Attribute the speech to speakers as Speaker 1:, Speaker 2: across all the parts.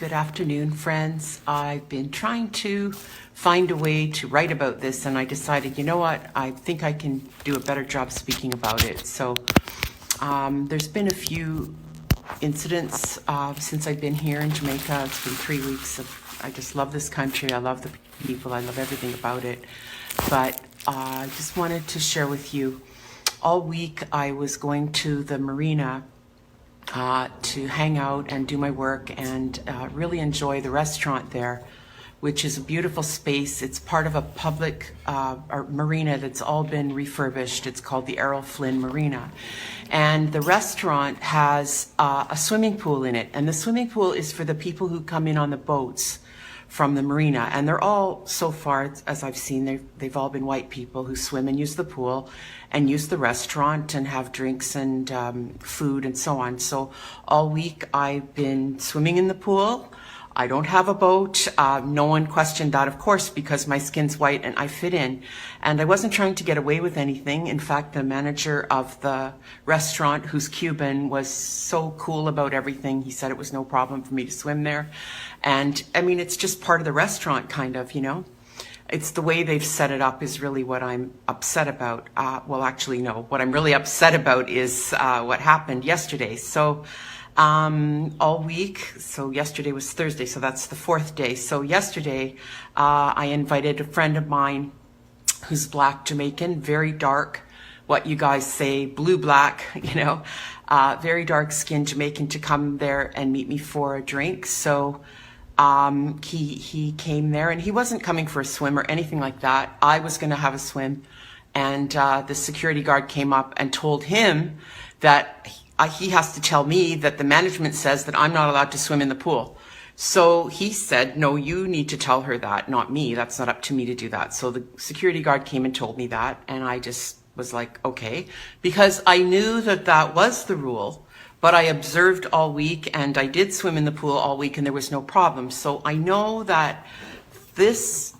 Speaker 1: Good afternoon, friends. I've been trying to find a way to write about this, and I decided, you know what, I think I can do a better job speaking about it. So there's been a few incidents since I've been here in Jamaica. It's been 3 weeks I just love this country. I love the people. I love everything about it. But I just wanted to share with you, all week I was going to the marina to hang out and do my work and really enjoy the restaurant there, which is a beautiful space. It's part of a public marina that's all been refurbished. It's called the Errol Flynn Marina. And the restaurant has a swimming pool in it. And the swimming pool is for the people who come in on the boats from the marina. And they're all, so far, as I've seen, they've all been white people who swim and use the pool and use the restaurant and have drinks and food and so on. So all week I've been swimming in the pool. I don't have a boat. No one questioned that, of course, because my skin's white and I fit in. And I wasn't trying to get away with anything. In fact, the manager of the restaurant, who's Cuban, was so cool about everything. He said it was no problem for me to swim there. And I mean, it's just part of the restaurant, kind of, you know. It's the way they've set it up is really what I'm upset about. Well, actually, no. What I'm really upset about is what happened yesterday. So all week, so yesterday was Thursday, so that's the fourth day. So yesterday, I invited a friend of mine who's Black Jamaican, very dark, what you guys say, blue-black, you know, very dark-skinned Jamaican, to come there and meet me for a drink. So he came there, and he wasn't coming for a swim or anything like that. I was going to have a swim, and the security guard came up and told him that he has to tell me that the management says that I'm not allowed to swim in the pool. So he said, no, you need to tell her that, not me. That's not up to me to do that. So the security guard came and told me that, and I just was like, okay, because I knew that that was the rule. But I observed all week, and I did swim in the pool all week, and there was no problem. So I know that this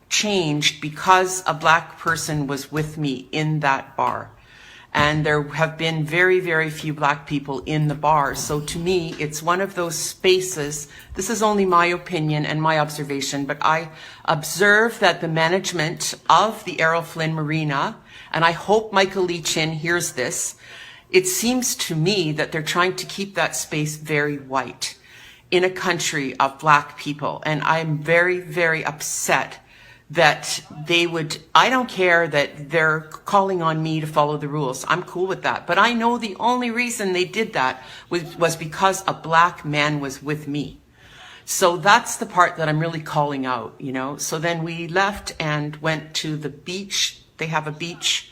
Speaker 1: changed because a Black person was with me in that bar. And there have been very, very few Black people in the bar. So to me, it's one of those spaces. This is only my opinion and my observation, but I observe that the management of the Errol Flynn Marina, and I hope Michael Lee Chin hears this, it seems to me that they're trying to keep that space very white in a country of Black people. And I'm very, very upset that they would, I don't care that they're calling on me to follow the rules. I'm cool with that. But I know the only reason they did that was because a Black man was with me. So that's the part that I'm really calling out, you know. So then we left and went to the beach. They have a beach,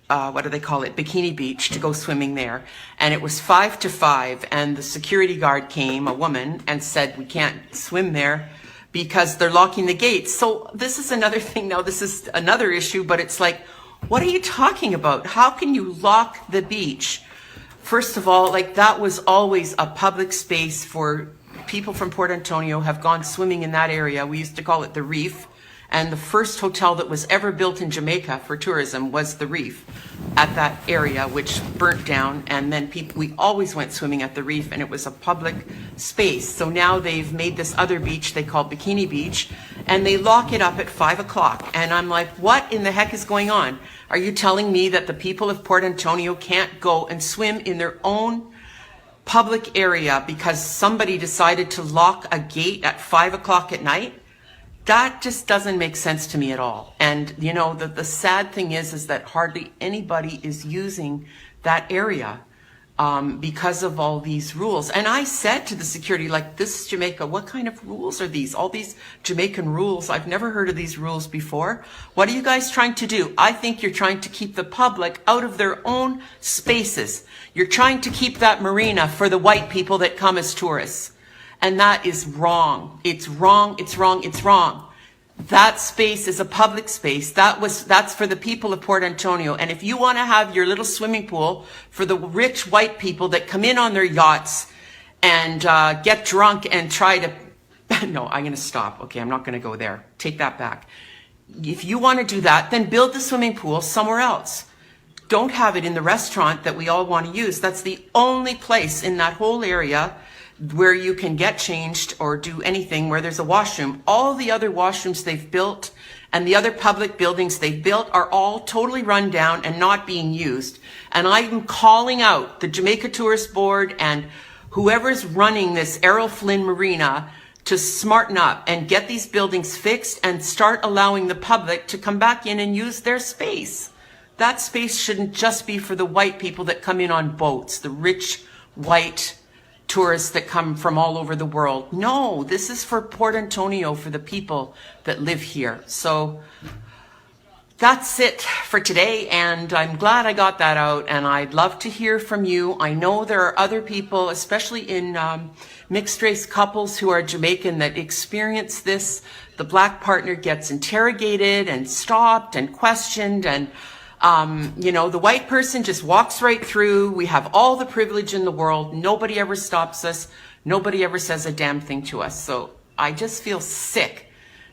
Speaker 1: what do they call it? Bikini Beach, to go swimming there. And it was 5 to 5, and the security guard came, a woman, and said, we can't swim there because they're locking the gates. So this is another thing now, this is another issue, but it's like, what are you talking about? How can you lock the beach? First of all, like, that was always a public space for people from Port Antonio have gone swimming in that area. We used to call it the Reef. And the first hotel that was ever built in Jamaica for tourism was the Reef at that area, which burnt down. And then we always went swimming at the Reef, and it was a public space. So now they've made this other beach they call Bikini Beach, and they lock it up at 5 o'clock. And I'm like, what in the heck is going on? Are you telling me that the people of Port Antonio can't go and swim in their own public area because somebody decided to lock a gate at 5 o'clock at night? That just doesn't make sense to me at all. And, you know, the sad thing is that hardly anybody is using that area because of all these rules. And I said to the security, like, this is Jamaica. What kind of rules are these? All these Jamaican rules. I've never heard of these rules before. What are you guys trying to do? I think you're trying to keep the public out of their own spaces. You're trying to keep that marina for the white people that come as tourists. And that is wrong. It's wrong, it's wrong, it's wrong. That space is a public space. That's for the people of Port Antonio. And if you want to have your little swimming pool for the rich white people that come in on their yachts and get drunk and try to, no, I'm going to stop. Okay, I'm not going to go there. Take that back. If you want to do that, then build the swimming pool somewhere else. Don't have it in the restaurant that we all want to use. That's the only place in that whole area where you can get changed or do anything, where there's a washroom. All the other washrooms they've built and the other public buildings they've built are all totally run down and not being used. And I'm calling out the Jamaica Tourist Board and whoever's running this Errol Flynn Marina to smarten up and get these buildings fixed and start allowing the public to come back in and use their space. That space shouldn't just be for the white people that come in on boats, the rich white tourists that come from all over the world. No, this is for Port Antonio, for the people that live here. So that's it for today, and I'm glad I got that out, and I'd love to hear from you. I know there are other people, especially in mixed race couples who are Jamaican, that experience this. The black partner gets interrogated and stopped and questioned, and you know, the white person just walks right through. We have all the privilege in the world. Nobody ever stops us. Nobody ever says a damn thing to us. So I just feel sick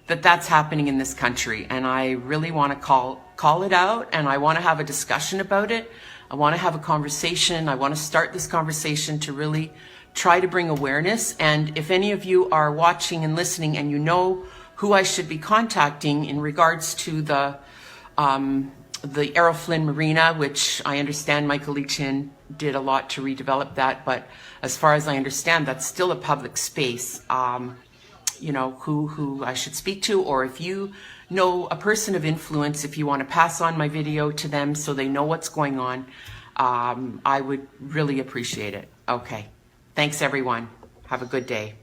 Speaker 1: that that's happening in this country. And I really want to call it out, and I want to have a discussion about it. I want to have a conversation. I want to start this conversation to really try to bring awareness. And if any of you are watching and listening and you know who I should be contacting in regards to the Errol Flynn Marina, which I understand Michael Lee Chin did a lot to redevelop that, but as far as I understand, that's still a public space. You know, who I should speak to, or if you know a person of influence, if you want to pass on my video to them so they know what's going on, I would really appreciate it. Okay. Thanks, everyone. Have a good day.